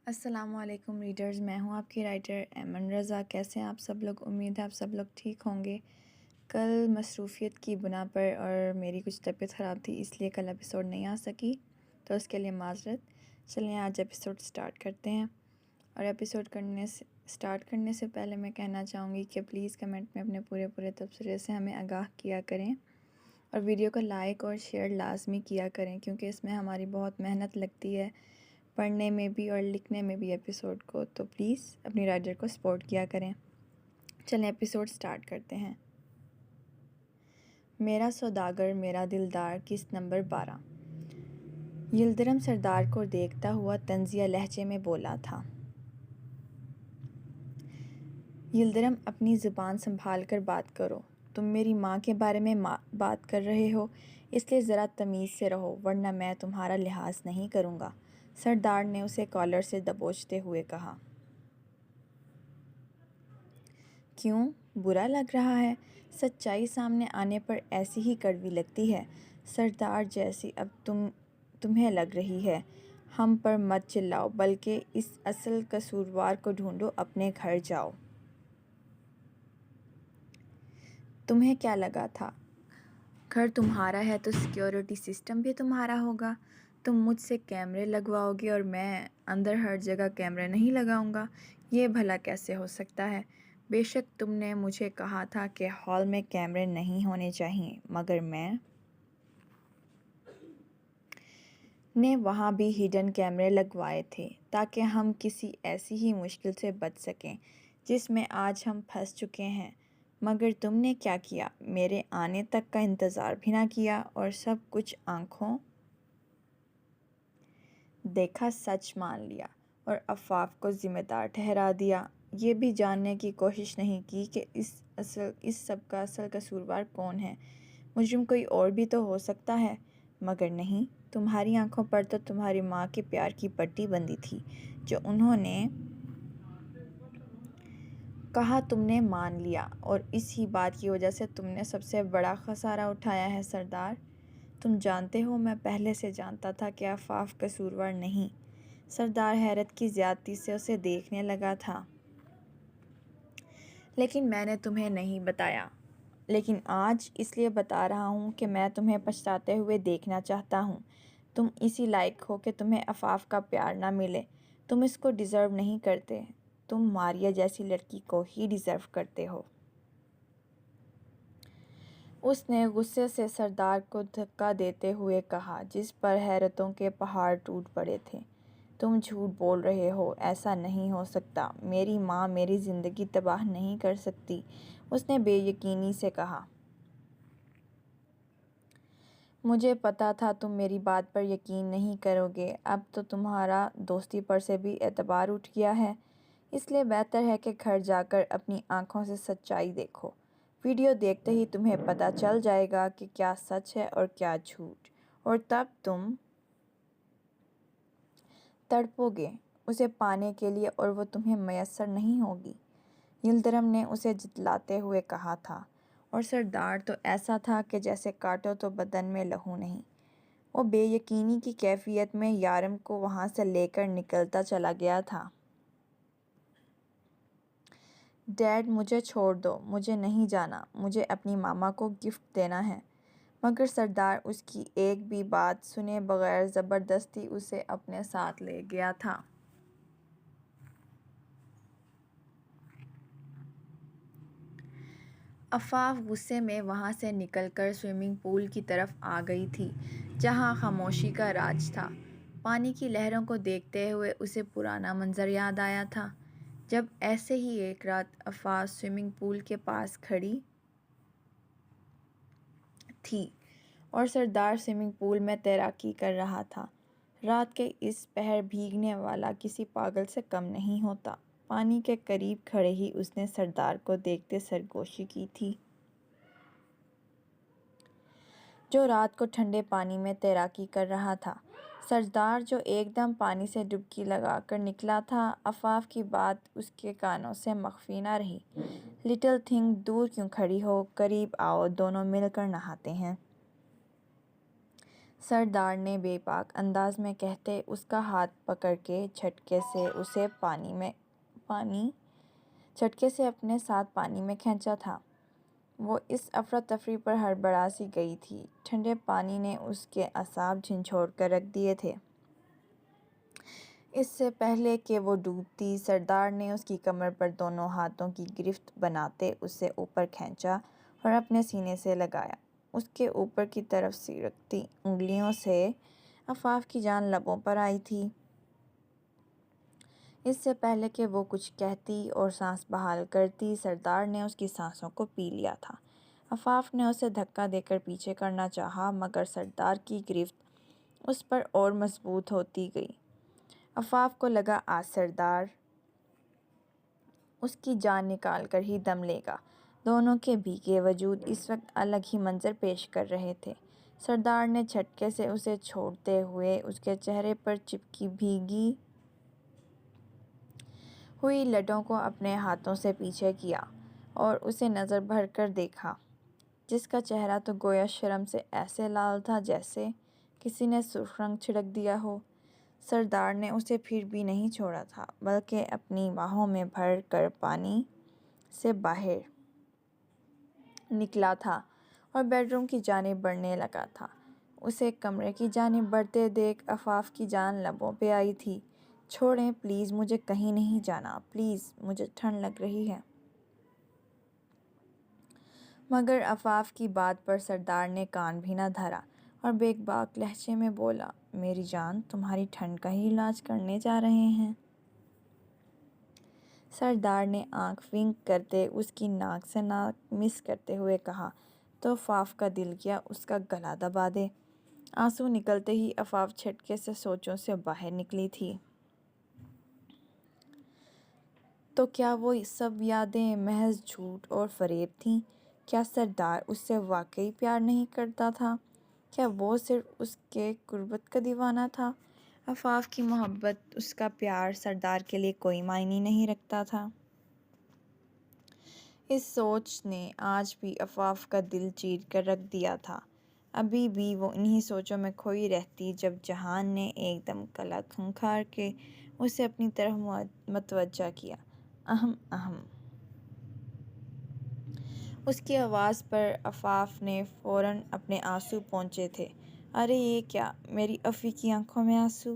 السلام علیکم ریڈرز، میں ہوں آپ کی رائٹر ایمن رضا۔ کیسے ہیں آپ سب لوگ؟ امید ہے آپ سب لوگ ٹھیک ہوں گے۔ کل مصروفیت کی بنا پر اور میری کچھ طبیعت خراب تھی، اس لیے کل ایپیسوڈ نہیں آ سکی، تو اس کے لیے معذرت۔ چلیں آج ایپیسوڈ سٹارٹ کرتے ہیں، اور ایپیسوڈ سٹارٹ کرنے سے پہلے میں کہنا چاہوں گی کہ پلیز کمنٹ میں اپنے پورے تبصرے سے ہمیں آگاہ کیا کریں، اور ویڈیو کو لائک اور شیئر لازمی کیا کریں، کیونکہ اس میں ہماری بہت محنت لگتی ہے پڑھنے میں بھی اور لکھنے میں بھی ایپیسوڈ کو، تو پلیز اپنی رائٹر کو سپورٹ کیا کریں۔ چلیں ایپیسوڈ سٹارٹ کرتے ہیں۔ میرا سوداگر میرا دلدار، قسط نمبر 12۔ یلدرم سردار کو دیکھتا ہوا طنزیہ لہجے میں بولا تھا۔ یلدرم، اپنی زبان سنبھال کر بات کرو، تم میری ماں کے بارے میں بات کر رہے ہو، اس لیے ذرا تمیز سے رہو، ورنہ میں تمہارا لحاظ نہیں کروں گا، سردار نے اسے کالر سے دبوچتے ہوئے کہا۔ کیوں؟ برا لگ رہا ہے؟ سچائی سامنے آنے پر ایسی ہی کڑوی لگتی ہے، سردار جیسی اب تمہیں لگ رہی ہے۔ ہم پر مت چلاؤ، بلکہ اس اصل قصوروار کو ڈھونڈو، اپنے گھر جاؤ۔ تمہیں کیا لگا تھا گھر تمہارا ہے تو سیکیورٹی سسٹم بھی تمہارا ہوگا؟ تم مجھ سے کیمرے لگواؤ گے اور میں اندر ہر جگہ کیمرے نہیں لگاؤں گا؟ یہ بھلا کیسے ہو سکتا ہے؟ بے شک تم نے مجھے کہا تھا کہ ہال میں کیمرے نہیں ہونے چاہیے، مگر میں نے وہاں بھی ہڈن کیمرے لگوائے تھے، تاکہ ہم کسی ایسی ہی مشکل سے بچ سکیں جس میں آج ہم پھنس چکے ہیں۔ مگر تم نے کیا کیا؟ میرے آنے تک کا انتظار بھی نہ کیا، اور سب کچھ آنکھوں دیکھا سچ مان لیا، اور عفاف کو ذمہ دار ٹھہرا دیا۔ یہ بھی جاننے کی کوشش نہیں کی کہ اس سب کا اصل قصوروار کون ہے۔ مجرم کوئی اور بھی تو ہو سکتا ہے، مگر نہیں، تمہاری آنکھوں پر تو تمہاری ماں کے پیار کی پٹی بندھی تھی، جو انہوں نے کہا تم نے مان لیا، اور اس ہی بات کی وجہ سے تم نے سب سے بڑا خسارہ اٹھایا ہے سردار۔ تم جانتے ہو، میں پہلے سے جانتا تھا کہ عفاف قصوروار نہیں۔ سردار حیرت کی زیادتی سے اسے دیکھنے لگا تھا۔ لیکن میں نے تمہیں نہیں بتایا۔ لیکن آج اس لیے بتا رہا ہوں کہ میں تمہیں پچھتاتے ہوئے دیکھنا چاہتا ہوں۔ تم اسی لائق ہو کہ تمہیں عفاف کا پیار نہ ملے، تم اس کو ڈیزرو نہیں کرتے، تم ماریہ جیسی لڑکی کو ہی ڈیزرو کرتے ہو۔ اس نے غصے سے سردار کو دھکا دیتے ہوئے کہا، جس پر حیرتوں کے پہاڑ ٹوٹ پڑے تھے۔ تم جھوٹ بول رہے ہو، ایسا نہیں ہو سکتا، میری ماں میری زندگی تباہ نہیں کر سکتی، اس نے بے یقینی سے کہا۔ مجھے پتا تھا تم میری بات پر یقین نہیں کرو گے، اب تو تمہارا دوستی پر سے بھی اعتبار اٹھ گیا ہے، اس لیے بہتر ہے کہ گھر جا کر اپنی آنکھوں سے سچائی دیکھو۔ ویڈیو دیکھتے ہی تمہیں پتا چل جائے گا کہ کیا سچ ہے اور کیا جھوٹ، اور تب تم تڑپو گے اسے پانے کے لیے، اور وہ تمہیں میسر نہیں ہوگی، یلدرم نے اسے جتلاتے ہوئے کہا تھا۔ اور سردار تو ایسا تھا کہ جیسے کاٹو تو بدن میں لہو نہیں۔ وہ بے یقینی کی کیفیت میں یارم کو وہاں سے لے کر نکلتا چلا گیا تھا۔ ڈیڈ، مجھے چھوڑ دو، مجھے نہیں جانا، مجھے اپنی ماما کو گفٹ دینا ہے۔ مگر سردار اس کی ایک بھی بات سنے بغیر زبردستی اسے اپنے ساتھ لے گیا تھا۔ عفاف غصے میں وہاں سے نکل کر سوئمنگ پول کی طرف آ گئی تھی، جہاں خاموشی کا راج تھا۔ پانی کی لہروں کو دیکھتے ہوئے اسے پرانا منظر یاد آیا تھا، جب ایسے ہی ایک رات عفاف سوئمنگ پول کے پاس کھڑی تھی، اور سردار سوئمنگ پول میں تیراکی کر رہا تھا۔ رات کے اس پہر بھیگنے والا کسی پاگل سے کم نہیں ہوتا۔ پانی کے قریب کھڑے ہی اس نے سردار کو دیکھتے سرگوشی کی تھی، جو رات کو ٹھنڈے پانی میں تیراکی کر رہا تھا۔ سردار جو ایک دم پانی سے ڈبکی لگا کر نکلا تھا، عفاف کی بات اس کے کانوں سے مخفی نہ رہی۔ لٹل تھنگ، دور کیوں کھڑی ہو، قریب آؤ، دونوں مل کر نہاتے ہیں۔ سردار نے بے باک انداز میں کہتے اس کا ہاتھ پکڑ کے جھٹکے سے اپنے ساتھ پانی میں کھینچا تھا۔ وہ اس افراتفری پر ہڑبڑا سی گئی تھی۔ ٹھنڈے پانی نے اس کے اعصاب جھنجھوڑ کر رکھ دیے تھے۔ اس سے پہلے کہ وہ ڈوبتی، سردار نے اس کی کمر پر دونوں ہاتھوں کی گرفت بناتے اسے اوپر کھینچا اور اپنے سینے سے لگایا۔ اس کے اوپر کی طرف سرکتی انگلیوں سے عفاف کی جان لبوں پر آئی تھی۔ اس سے پہلے کہ وہ کچھ کہتی اور سانس بحال کرتی، سردار نے اس کی سانسوں کو پی لیا تھا۔ عفاف نے اسے دھکا دے کر پیچھے کرنا چاہا، مگر سردار کی گرفت اس پر اور مضبوط ہوتی گئی۔ عفاف کو لگا آج سردار اس کی جان نکال کر ہی دم لے گا۔ دونوں کے بھیگے وجود اس وقت الگ ہی منظر پیش کر رہے تھے۔ سردار نے جھٹکے سے اسے چھوڑتے ہوئے اس کے چہرے پر چپکی بھیگی ہوئی لٹوں کو اپنے ہاتھوں سے پیچھے کیا اور اسے نظر بھر کر دیکھا، جس کا چہرہ تو گویا شرم سے ایسے لال تھا جیسے کسی نے سرخ رنگ چھڑک دیا ہو۔ سردار نے اسے پھر بھی نہیں چھوڑا تھا، بلکہ اپنی باہوں میں بھر کر پانی سے باہر نکلا تھا اور بیڈ روم کی جانب بڑھنے لگا تھا۔ اسے کمرے کی جانب بڑھتے دیکھ عفاف کی جان لبوں پہ آئی تھی۔ چھوڑیں پلیز، مجھے کہیں نہیں جانا، پلیز، مجھے ٹھنڈ لگ رہی ہے۔ مگر عفاف کی بات پر سردار نے کان بھی نہ دھرا اور بے باک لہجے میں بولا، میری جان، تمہاری ٹھنڈ کا ہی علاج کرنے جا رہے ہیں۔ سردار نے آنکھ ونک کرتے اس کی ناک سے ناک مس کرتے ہوئے کہا تو عفاف کا دل کیا اس کا گلا دبا دے۔ آنسو نکلتے ہی عفاف جھٹکے سے سوچوں سے باہر نکلی تھی۔ تو کیا وہ سب یادیں محض جھوٹ اور فریب تھیں؟ کیا سردار اس سے واقعی پیار نہیں کرتا تھا؟ کیا وہ صرف اس کے قربت کا دیوانہ تھا؟ عفاف کی محبت، اس کا پیار سردار کے لیے کوئی معنی نہیں رکھتا تھا۔ اس سوچ نے آج بھی عفاف کا دل چیر کر رکھ دیا تھا۔ ابھی بھی وہ انہی سوچوں میں کھوئی رہتی جب جہان نے ایک دم گلا کھنکھار کے اسے اپنی طرف متوجہ کیا۔ اہم اہم۔ اس کی آواز پر عفاف نے فوراً اپنے آنسو پونچھے تھے۔ ارے یہ کیا، میری افی کی آنکھوں میں آنسو؟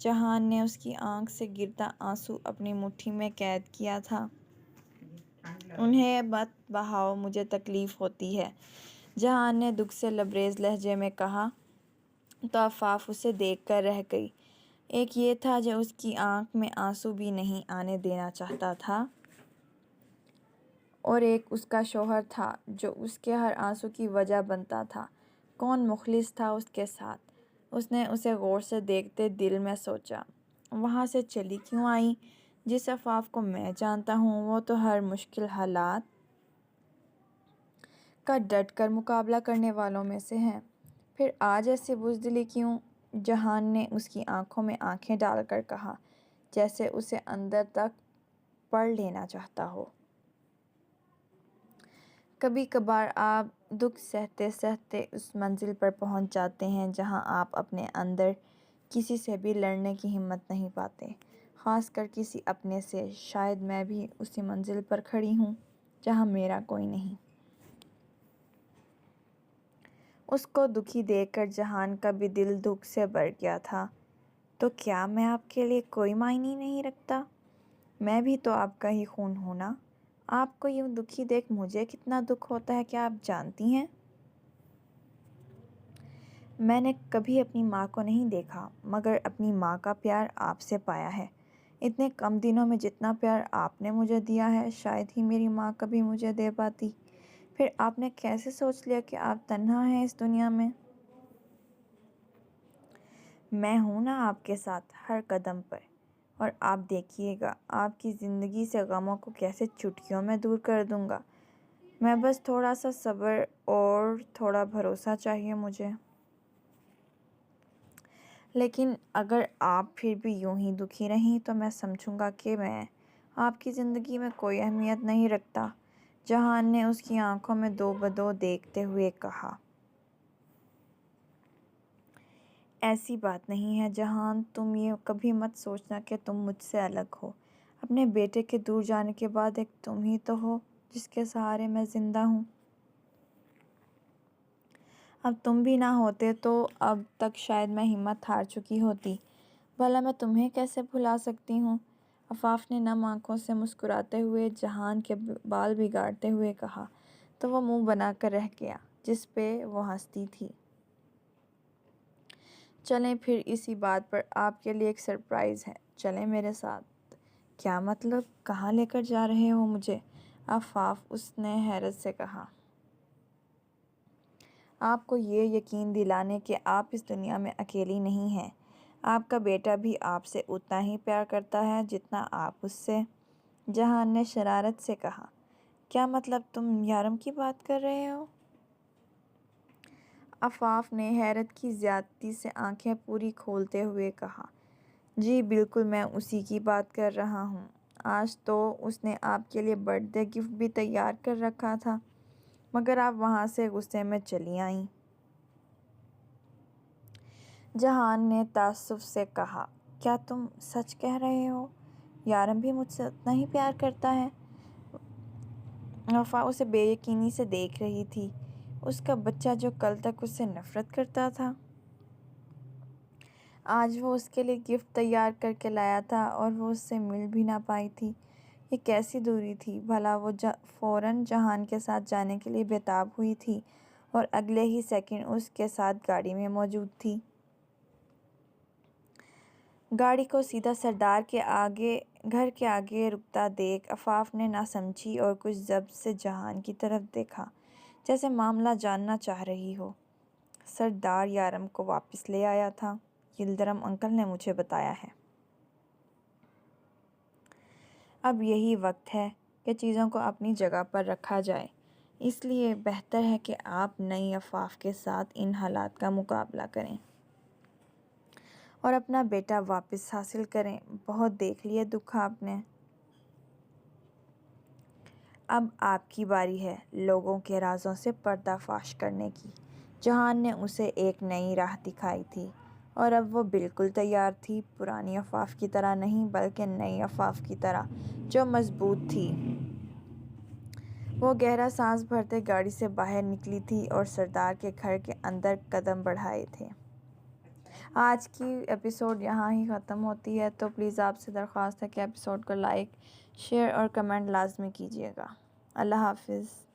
جہان نے اس کی آنکھ سے گرتا آنسو اپنی مٹھی میں قید کیا تھا۔ انہیں مت بہاؤ، مجھے تکلیف ہوتی ہے، جہان نے دکھ سے لبریز لہجے میں کہا تو عفاف اسے دیکھ کر رہ گئی۔ ایک یہ تھا جو اس کی آنکھ میں آنسو بھی نہیں آنے دینا چاہتا تھا، اور ایک اس کا شوہر تھا جو اس کے ہر آنسو کی وجہ بنتا تھا۔ کون مخلص تھا اس کے ساتھ؟ اس نے اسے غور سے دیکھتے دل میں سوچا، وہاں سے چلی کیوں آئی؟ جس عفاف کو میں جانتا ہوں وہ تو ہر مشکل حالات کا ڈٹ کر مقابلہ کرنے والوں میں سے ہے، پھر آج ایسی بزدلی کیوں؟ جہان نے اس کی آنکھوں میں آنکھیں ڈال کر کہا، جیسے اسے اندر تک پڑھ لینا چاہتا ہو۔ کبھی کبھار آپ دکھ سہتے سہتے اس منزل پر پہنچ جاتے ہیں جہاں آپ اپنے اندر کسی سے بھی لڑنے کی ہمت نہیں پاتے، خاص کر کسی اپنے سے۔ شاید میں بھی اسی منزل پر کھڑی ہوں جہاں میرا کوئی نہیں۔ اس کو دکھی دیکھ کر جہان کا بھی دل دکھ سے بھر گیا تھا۔ تو کیا میں آپ کے لیے کوئی معنی نہیں رکھتا؟ میں بھی تو آپ کا ہی خون ہوں نا۔ آپ کو یوں دکھی دیکھ مجھے کتنا دکھ ہوتا ہے کیا آپ جانتی ہیں؟ میں نے کبھی اپنی ماں کو نہیں دیکھا، مگر اپنی ماں کا پیار آپ سے پایا ہے۔ اتنے کم دنوں میں جتنا پیار آپ نے مجھے دیا ہے شاید ہی میری ماں کبھی مجھے دے پاتی۔ پھر آپ نے کیسے سوچ لیا کہ آپ تنہا ہیں اس دنیا میں؟ میں ہوں نا آپ کے ساتھ ہر قدم پر، اور آپ دیکھیے گا آپ کی زندگی سے غموں کو کیسے چٹکیوں میں دور کر دوں گا۔ میں بس تھوڑا سا صبر اور تھوڑا بھروسہ چاہیے مجھے۔ لیکن اگر آپ پھر بھی یوں ہی دکھی رہیں تو میں سمجھوں گا کہ میں آپ کی زندگی میں کوئی اہمیت نہیں رکھتا، جہان نے اس کی آنکھوں میں دو بدو دیکھتے ہوئے کہا۔ ایسی بات نہیں ہے جہان، تم یہ کبھی مت سوچنا کہ تم مجھ سے الگ ہو۔ اپنے بیٹے کے دور جانے کے بعد ایک تم ہی تو ہو جس کے سہارے میں زندہ ہوں۔ اب تم بھی نہ ہوتے تو اب تک شاید میں ہمت ہار چکی ہوتی۔ بھلا میں تمہیں کیسے بھلا سکتی ہوں؟ عفاف نے نم آنکھوں سے مسکراتے ہوئے جہان کے بال بگاڑتے ہوئے کہا، تو وہ منہ بنا کر رہ گیا جس پہ وہ ہنستی تھی۔ چلیں پھر اسی بات پر آپ کے لیے ایک سرپرائز ہے، چلیں میرے ساتھ۔ کیا مطلب؟ کہاں لے کر جا رہے ہو مجھے؟ عفاف، اس نے حیرت سے کہا۔ آپ کو یہ یقین دلانے کہ آپ اس دنیا میں اکیلی نہیں ہیں۔ آپ کا بیٹا بھی آپ سے اتنا ہی پیار کرتا ہے جتنا آپ اس سے۔ جہان نے شرارت سے کہا۔ کیا مطلب تم یارم کی بات کر رہے ہو؟ عفاف نے حیرت کی زیادتی سے آنکھیں پوری کھولتے ہوئے کہا، جی بالکل، میں اسی کی بات کر رہا ہوں۔ آج تو اس نے آپ کے لیے برتھ ڈے گفٹ بھی تیار کر رکھا تھا، مگر آپ وہاں سے غصے میں چلی آئیں۔ جہان نے تعصب سے کہا، کیا تم سچ کہہ رہے ہو؟ یارم بھی مجھ سے اتنا ہی پیار کرتا ہے؟ وفا اسے بے یقینی سے دیکھ رہی تھی۔ اس کا بچہ جو کل تک اس سے نفرت کرتا تھا، آج وہ اس کے لیے گفٹ تیار کر کے لایا تھا اور وہ اس سے مل بھی نہ پائی تھی۔ یہ کیسی دوری تھی؟ بھلا وہ فوراً جہان کے ساتھ جانے کے لیے بےتاب ہوئی تھی اور اگلے ہی سیکنڈ اس کے ساتھ گاڑی میں موجود تھی۔ گاڑی کو سیدھا سردار کے گھر کے آگے رکتا دیکھ عفاف نے نہ سمجھی اور کچھ ضبط سے جہان کی طرف دیکھا، جیسے معاملہ جاننا چاہ رہی ہو۔ سردار یارم کو واپس لے آیا تھا، یلدرم انکل نے مجھے بتایا ہے۔ اب یہی وقت ہے کہ چیزوں کو اپنی جگہ پر رکھا جائے، اس لیے بہتر ہے کہ آپ نئی عفاف کے ساتھ ان حالات کا مقابلہ کریں اور اپنا بیٹا واپس حاصل کریں۔ بہت دیکھ لیے دکھ آپ نے، اب آپ کی باری ہے لوگوں کے رازوں سے پردہ فاش کرنے کی۔ جہان نے اسے ایک نئی راہ دکھائی تھی اور اب وہ بالکل تیار تھی، پرانی عفاف کی طرح نہیں بلکہ نئی عفاف کی طرح جو مضبوط تھی۔ وہ گہرا سانس بھرتے گاڑی سے باہر نکلی تھی اور سردار کے گھر کے اندر قدم بڑھائے تھے۔ آج کی ایپیسوڈ یہاں ہی ختم ہوتی ہے، تو پلیز آپ سے درخواست ہے کہ ایپیسوڈ کو لائک، شیئر اور کمنٹ لازمی کیجیے گا۔ اللہ حافظ۔